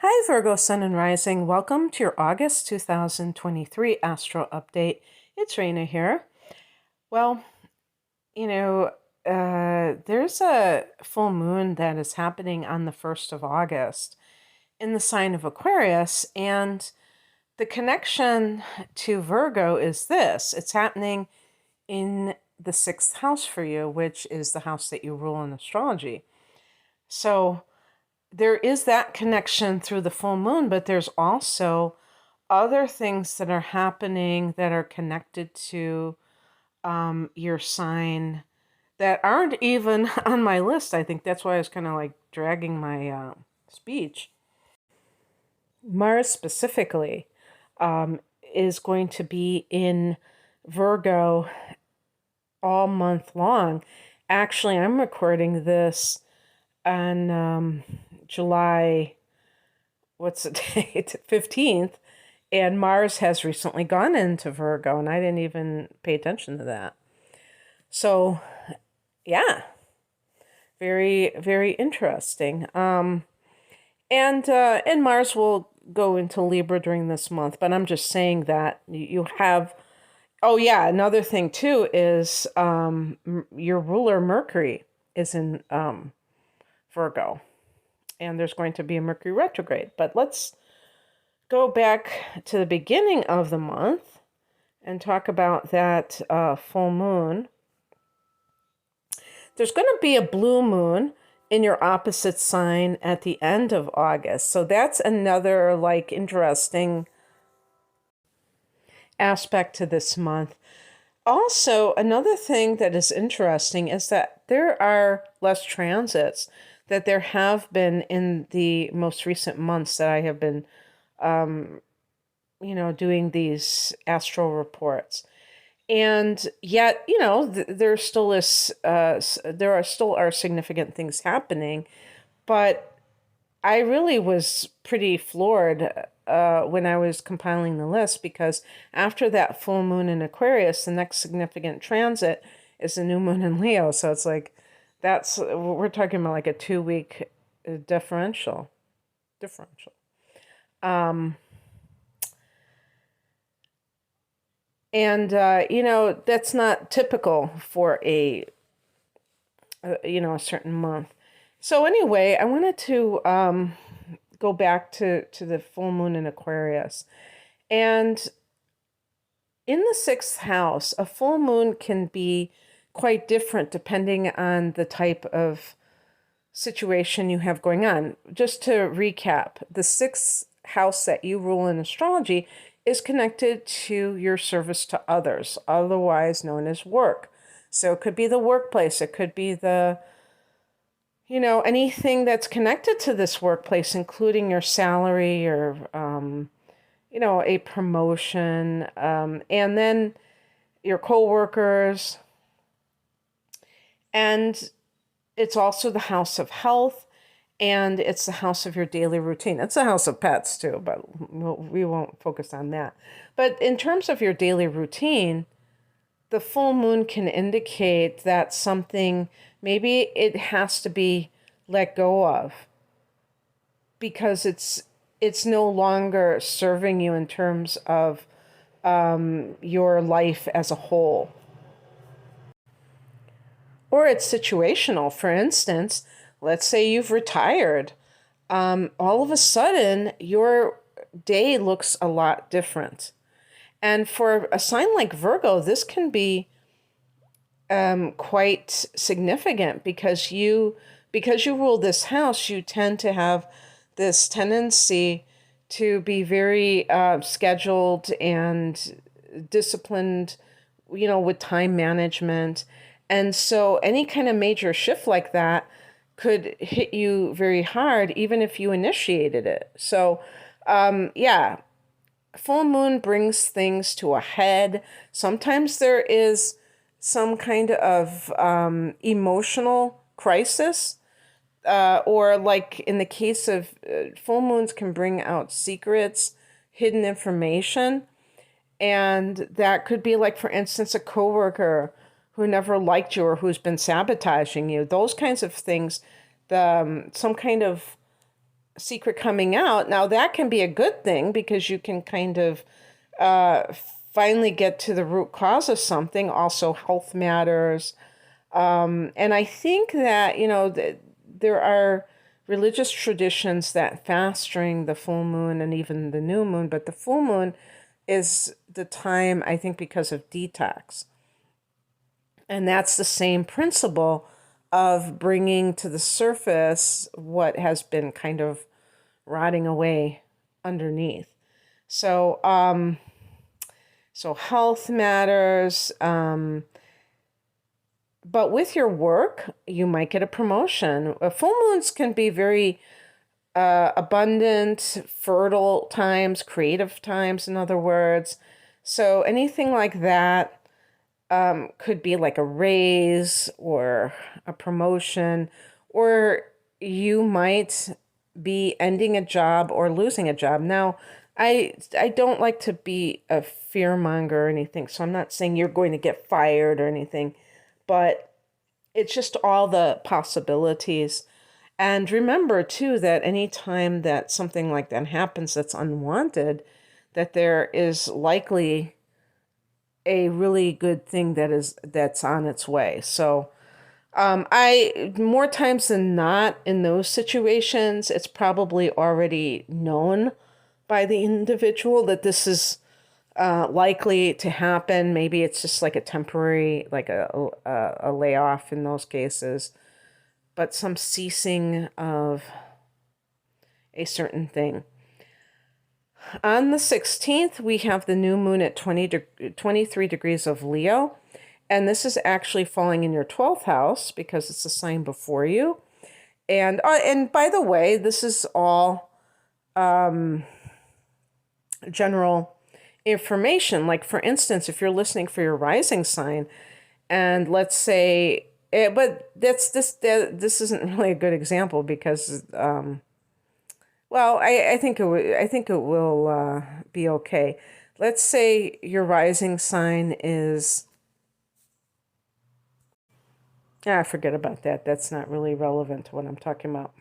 Hi, Virgo Sun and Rising. Welcome to your August 2023 Astro Update. It's Raina here. Well, you know, there's a full moon that is happening on the 1st of August in the sign of Aquarius, and the connection to Virgo is this. It's happening in the 6th house for you, which is the house that you rule in astrology. So, there is that connection through the full moon, but there's also other things that are happening that are connected to your sign that aren't even on my list. I think that's why I was kind of like dragging my speech. Mars specifically is going to be in Virgo all month long. Actually, I'm recording this on July, what's the date? 15th. And Mars has recently gone into Virgo, and I didn't even pay attention to that. So, yeah, very, very interesting. And Mars will go into Libra during this month, but I'm just saying that you have. Oh yeah, another thing too is your ruler Mercury is in Virgo, and there's going to be a Mercury retrograde. But let's go back to the beginning of the month and talk about that full moon. There's going to be a blue moon in your opposite sign at the end of August. So that's another interesting aspect to this month. Also, another thing that is interesting is that there are less transits that there have been in the most recent months that I have been doing these astral reports. And yet, there still is, there are still are significant things happening, but I really was pretty floored when I was compiling the list, because after that full moon in Aquarius, the next significant transit is the new moon in Leo. So it's like, we're talking about like a 2-week differential. Um, And, that's not typical for a certain month. So anyway, I wanted to go back to the full moon in Aquarius. And in the 6th house, a full moon can be quite different depending on the type of situation you have going on. Just to recap, the 6th house that you rule in astrology is connected to your service to others, otherwise known as work. So it could be the workplace, it could be anything that's connected to this workplace, including your salary or, a promotion, and then your coworkers. And it's also the house of health, and it's the house of your daily routine. It's the house of pets too, but we won't focus on that. But in terms of your daily routine, the full moon can indicate that something, maybe it has to be let go of because it's no longer serving you in terms of your life as a whole. Or it's situational. For instance, let's say you've retired. All of a sudden, your day looks a lot different. And for a sign like Virgo, this can be quite significant because you rule this house, you tend to have this tendency to be very scheduled and disciplined, with time management. And so any kind of major shift like that could hit you very hard, even if you initiated it. So, yeah, full moon brings things to a head. Sometimes there is some kind of emotional crisis, or like in the case of full moons can bring out secrets, hidden information. And that could be like, for instance, a coworker who never liked you or who's been sabotaging you. Those kinds of things, some kind of secret coming out. Now, that can be a good thing because you can kind of uh, finally get to the root cause of something. Also, health matters. And I think that, there are religious traditions that fast during the full moon and even the new moon, but the full moon is the time, I think, because of detox. And that's the same principle of bringing to the surface what has been kind of rotting away underneath. So, so health matters. But with your work, you might get a promotion. Full moons can be very abundant, fertile times, creative times, in other words. So anything like that could be like a raise or a promotion, or you might be ending a job or losing a job. Now, I don't like to be a fear monger or anything, so I'm not saying you're going to get fired or anything, but it's just all the possibilities. And remember too that anytime that something like that happens that's unwanted, that there is likely a really good thing that's on its way. So I more times than not in those situations, it's probably already known by the individual that this is likely to happen. Maybe it's just like a temporary, like a layoff in those cases, but some ceasing of a certain thing. On the 16th, we have the new moon at 23 degrees of Leo. And this is actually falling in your 12th house because it's a sign before you. And by the way, this is all general information. Like, for instance, if you're listening for your rising sign, and let's say, but this isn't really a good example because well, I think it will be okay. Let's say your rising sign is, forget about that. That's not really relevant to what I'm talking about.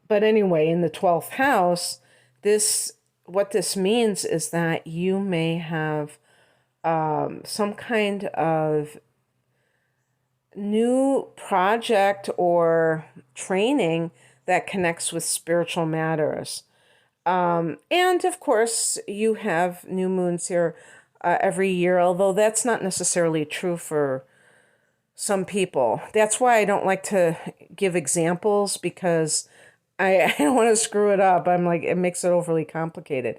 But anyway, in the 12th house, this what this means is that you may have some kind of new project or training that connects with spiritual matters. And of course, you have new moons here every year, although that's not necessarily true for some people. That's why I don't like to give examples because I don't want to screw it up. I'm like, it makes it overly complicated.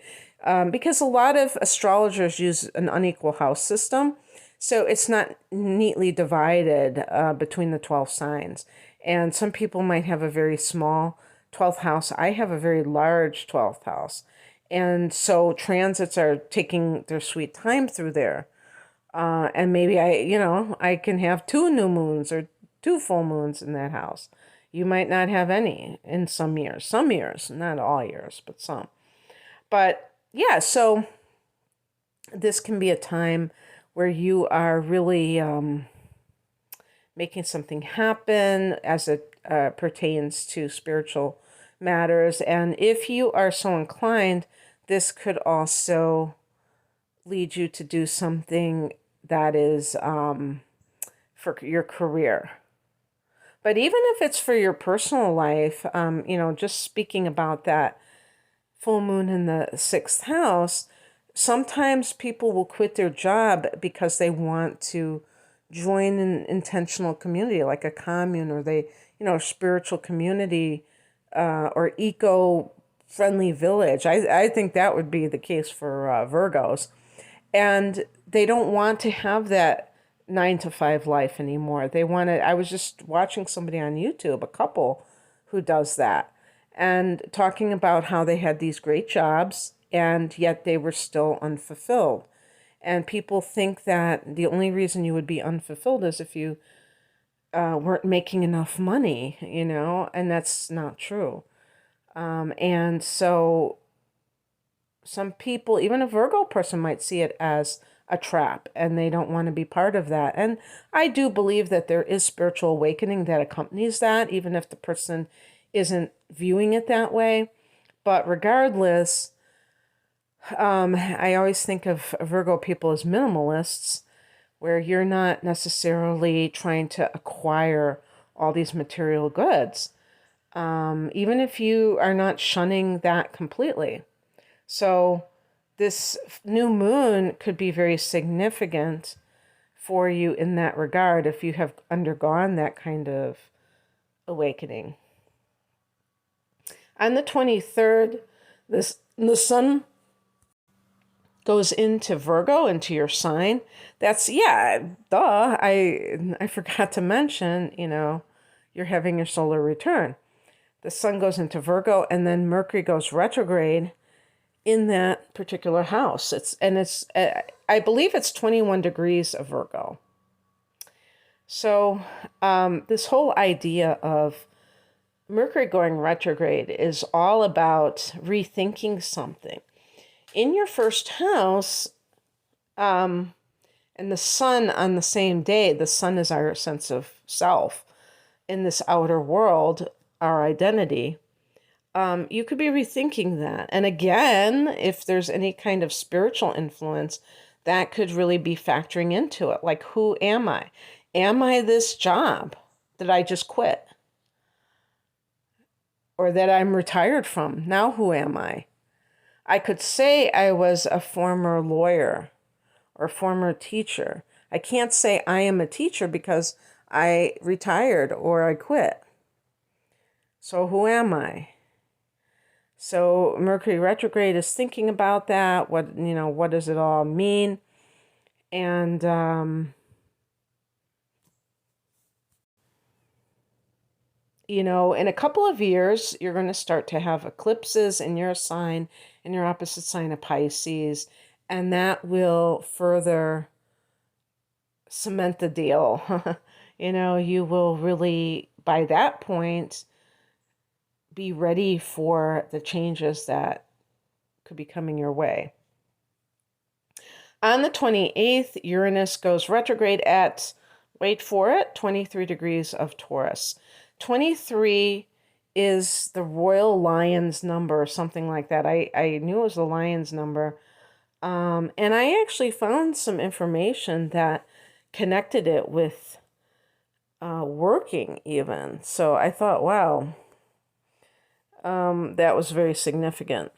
Because a lot of astrologers use an unequal house system. So it's not neatly divided between the 12 signs. And some people might have a very small 12th house. I have a very large 12th house. And so transits are taking their sweet time through there. And maybe I can have two new moons or two full moons in that house. You might not have any in some years, not all years, but some. But yeah, so this can be a time where you are really making something happen as it pertains to spiritual matters. And if you are so inclined, this could also lead you to do something that is for your career. But even if it's for your personal life, just speaking about that full moon in the sixth house, sometimes people will quit their job because they want to join an intentional community like a commune or spiritual community or eco-friendly village. I think that would be the case for Virgos. And they don't want to have that 9 to 5 life anymore. They want to. I was just watching somebody on YouTube, a couple who does that, and talking about how they had these great jobs and yet they were still unfulfilled. And people think that the only reason you would be unfulfilled is if you weren't making enough money, and that's not true. And so some people, even a Virgo person, might see it as a trap and they don't want to be part of that. And I do believe that there is spiritual awakening that accompanies that, even if the person isn't viewing it that way. But regardless, I always think of Virgo people as minimalists, where you're not necessarily trying to acquire all these material goods, even if you are not shunning that completely. So, this new moon could be very significant for you in that regard if you have undergone that kind of awakening. On the 23rd, the sun goes into Virgo, into your sign. That's, yeah, duh. I forgot to mention, you're having your solar return. The sun goes into Virgo, and then Mercury goes retrograde in that particular house. I believe it's 21 degrees of Virgo. So this whole idea of Mercury going retrograde is all about rethinking something. In your first house, and the sun on the same day, the sun is our sense of self in this outer world, our identity. You could be rethinking that. And again, if there's any kind of spiritual influence, that could really be factoring into it. Like, who am I? Am I this job that I just quit? Or that I'm retired from? Now who am I? I could say I was a former lawyer or former teacher. I can't say I am a teacher because I retired or I quit. So who am I? So Mercury retrograde is thinking about that. What does it all mean? And in a couple of years, you're going to start to have eclipses in your sign, in your opposite sign of Pisces, and that will further cement the deal. You will really, by that point, be ready for the changes that could be coming your way. On the 28th, Uranus goes retrograde at, wait for it, 23 degrees of Taurus. 23 is the royal lion's number, or something like that. I knew it was the lion's number. And I actually found some information that connected it with working even. So I thought, wow, that was very significant.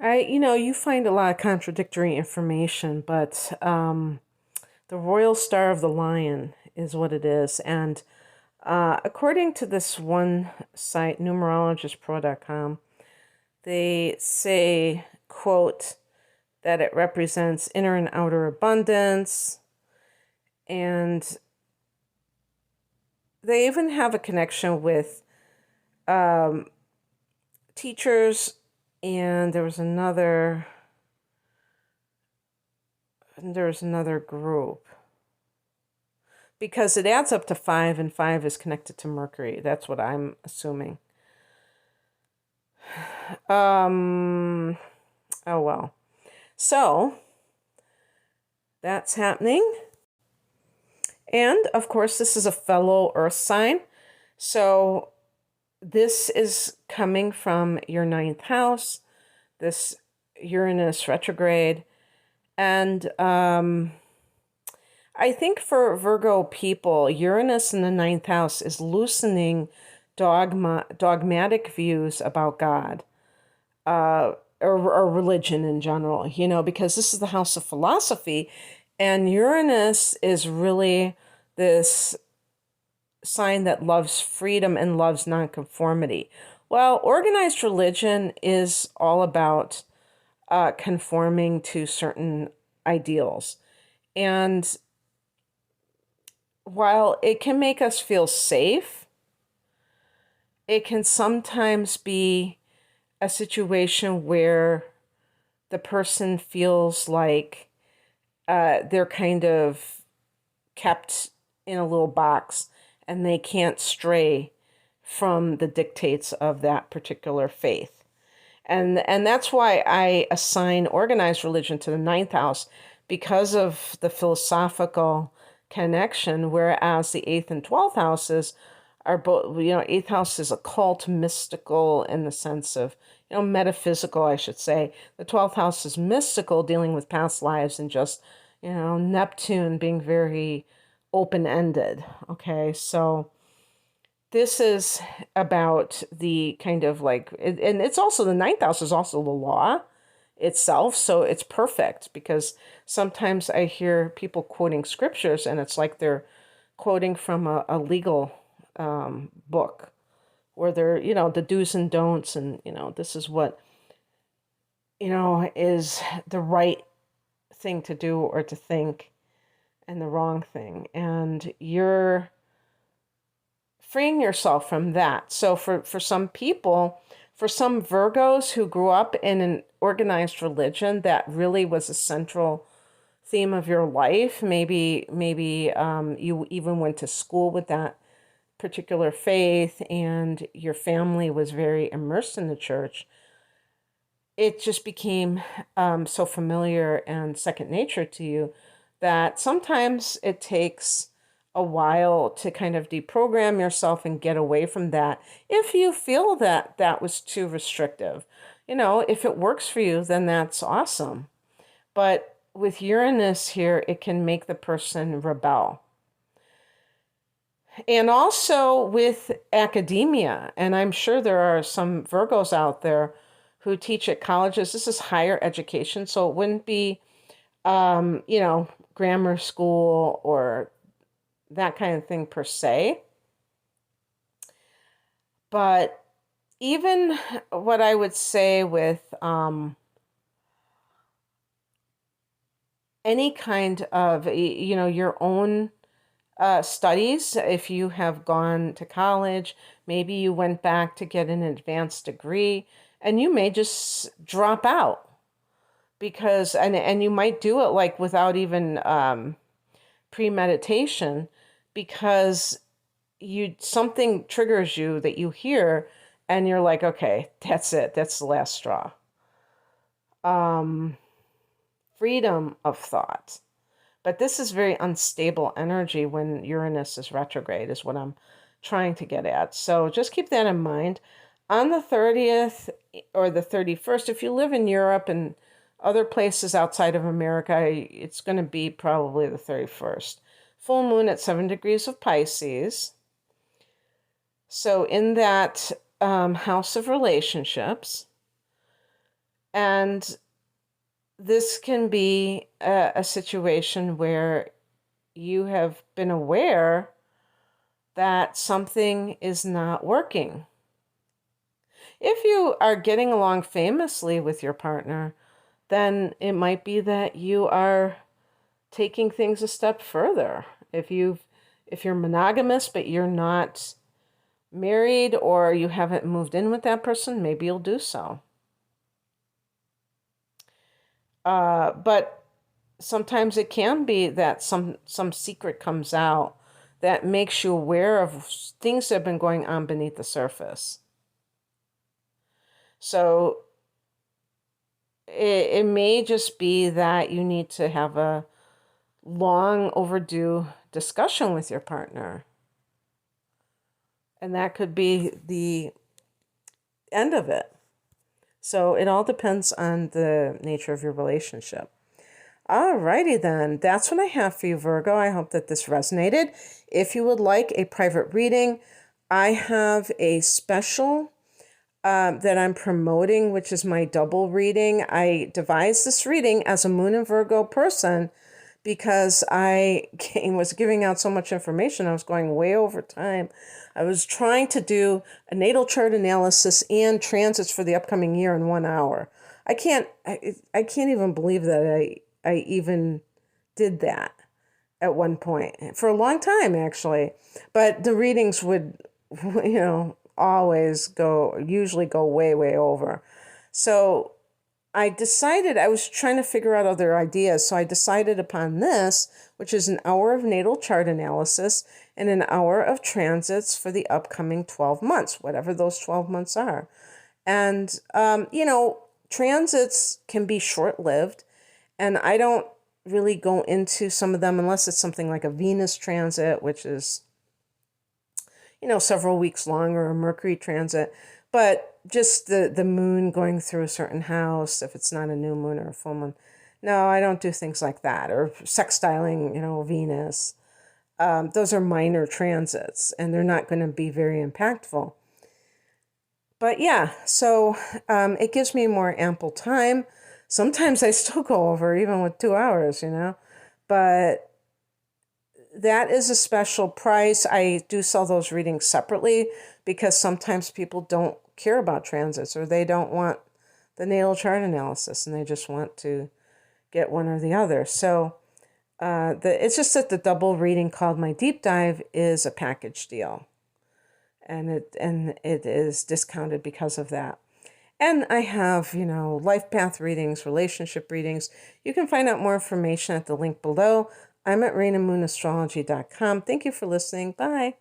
You find a lot of contradictory information, but the royal star of the lion is what it is. And according to this one site, numerologistpro.com, they say, quote, that it represents inner and outer abundance. And they even have a connection with teachers, and there was another group, because it adds up to 5, and 5 is connected to Mercury. That's what I'm assuming. Oh well. So that's happening. And of course, this is a fellow Earth sign. So this is coming from your 9th house, this Uranus retrograde. And I think for Virgo people, Uranus in the 9th house is loosening dogmatic views about God, or religion in general, because this is the house of philosophy. And Uranus is really this sign that loves freedom and loves nonconformity. Well, organized religion is all about conforming to certain ideals. And while it can make us feel safe, it can sometimes be a situation where the person feels like they're kind of kept in a little box and they can't stray from the dictates of that particular faith. And that's why I assign organized religion to the 9th house, because of the philosophical connection, whereas the 8th and 12th houses are both, eighth house is occult, mystical in the sense of, metaphysical, I should say. The 12th house is mystical, dealing with past lives and just, Neptune being very open-ended. Okay, so this is about the kind of like, and it's also the ninth house is also the law itself. So it's perfect because sometimes I hear people quoting scriptures and it's like they're quoting from a legal book where they're, the do's and don'ts and, this is what, is the right thing to do or to think and the wrong thing. And you're freeing yourself from that. So for some people, for some Virgos who grew up in an organized religion that really was a central theme of your life, maybe you even went to school with that particular faith and your family was very immersed in the church, it just became so familiar and second nature to you that sometimes it takes a while to kind of deprogram yourself and get away from that if you feel that that was too restrictive. If it works for you, then that's awesome. But with Uranus here, it can make the person rebel. And also with academia, and I'm sure there are some Virgos out there who teach at colleges. This is higher education, so it wouldn't be, grammar school or that kind of thing per se. But even what I would say with any kind of, your own studies, if you have gone to college, maybe you went back to get an advanced degree, and you may just drop out because, and you might do it like without even premeditation because something triggers you that you hear and you're like, okay, that's it. That's the last straw. Freedom of thought. But this is very unstable energy when Uranus is retrograde, is what I'm trying to get at. So just keep that in mind. On the 30th or the 31st, if you live in Europe and other places outside of America, it's going to be probably the 31st. Full moon at 7 degrees of Pisces. So in that house of relationships, and this can be a situation where you have been aware that something is not working. If you are getting along famously with your partner, then it might be that you are taking things a step further. If you're monogamous but you're not married or you haven't moved in with that person, maybe you'll do so. But sometimes it can be that some secret comes out that makes you aware of things that have been going on beneath the surface. So it may just be that you need to have a long overdue discussion with your partner. And that could be the end of it. So it all depends on the nature of your relationship. Alrighty then, that's what I have for you, Virgo. I hope that this resonated. If you would like a private reading, I have a special that I'm promoting, which is my double reading. I devised this reading as a Moon and Virgo person because I was giving out so much information. I was going way over time. I was trying to do a natal chart analysis and transits for the upcoming year in 1 hour. I can't even believe that I even did that at one point for a long time, actually. But the readings would, usually go way, way over. So I decided, I was trying to figure out other ideas. So I decided upon this, which is an hour of natal chart analysis and an hour of transits for the upcoming 12 months, whatever those 12 months are. And, transits can be short-lived, and I don't really go into some of them unless it's something like a Venus transit, which is, several weeks long, or a Mercury transit, but just the moon going through a certain house, if it's not a new moon or a full moon. No, I don't do things like that, or sextiling, Venus. Those are minor transits, and they're not going to be very impactful. But yeah, so it gives me more ample time. Sometimes I still go over, even with 2 hours, but that is a special price. I do sell those readings separately because sometimes people don't care about transits, or they don't want the natal chart analysis and they just want to get one or the other. So it's just that the double reading called my deep dive is a package deal, and it is discounted because of that. And I have, life path readings, relationship readings. You can find out more information at the link below. I'm at RainaMoonAstrology.com. Thank you for listening. Bye.